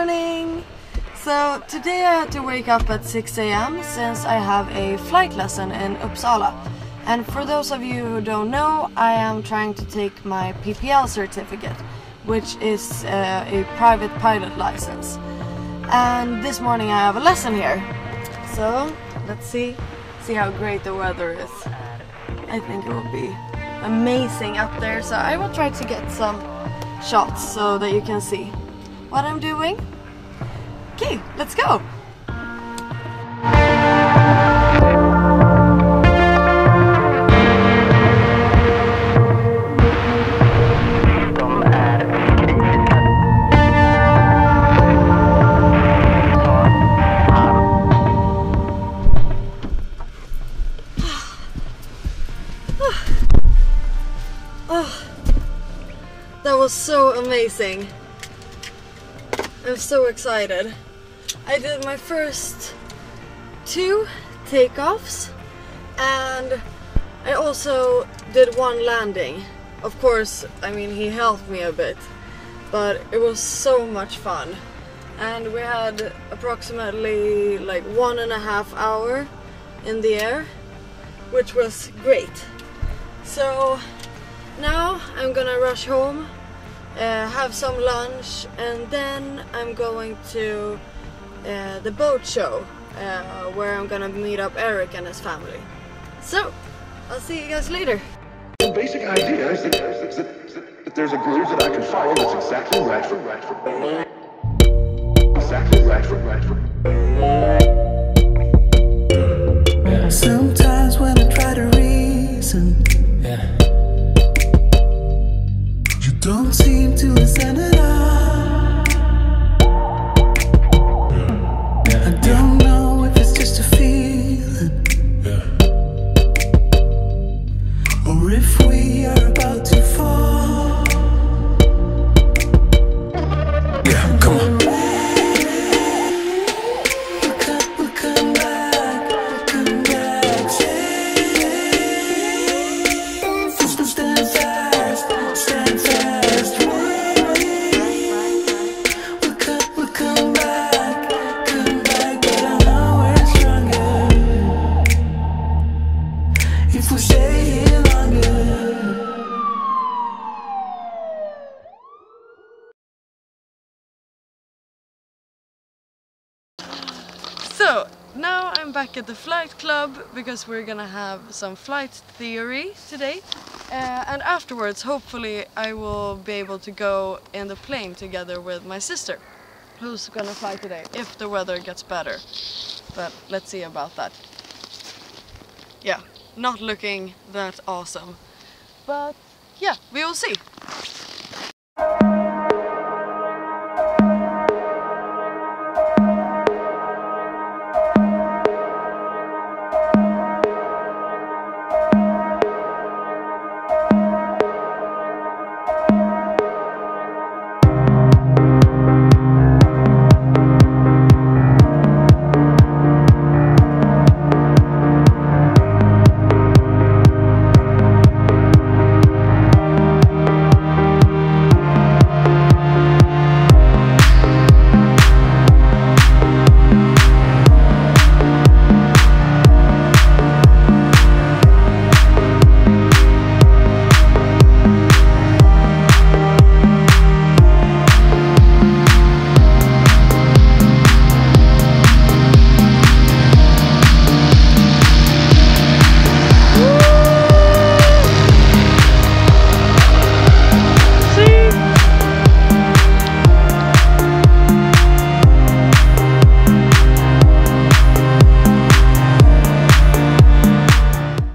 morning! So today I had to wake up at 6 a.m. since I have a flight lesson in Uppsala. And for those of you who don't know, I am trying to take my PPL certificate, which is a private pilot license. And this morning I have a lesson here. So let's see how great the weather is. I think it will be amazing up there, so I will try to get some shots so that you can see what I'm doing. Okay, let's go! That was so amazing. I'm so excited. I did my first 2 takeoffs and I also did 1 landing. Of course, I mean, he helped me a bit, but it was so much fun. And we had approximately like 1.5 hours in the air, which was great. So now I'm gonna rush home, have some lunch, and then I'm going to the boat show where I'm gonna meet up Eric and his family. So I'll see you guys later. The basic idea is that there's a groove that I can follow that's exactly right for Sometimes when I try to reason, you don't seem to listen at all. I don't know if it's just a feeling, or if we are about to fall. Yeah, come on. So now I'm back at the flight club because we're gonna have some flight theory today, and afterwards hopefully I will be able to go in the plane together with my sister, who's gonna fly today if the weather gets better, but let's see about that. Yeah, not looking that awesome, but yeah, we will see.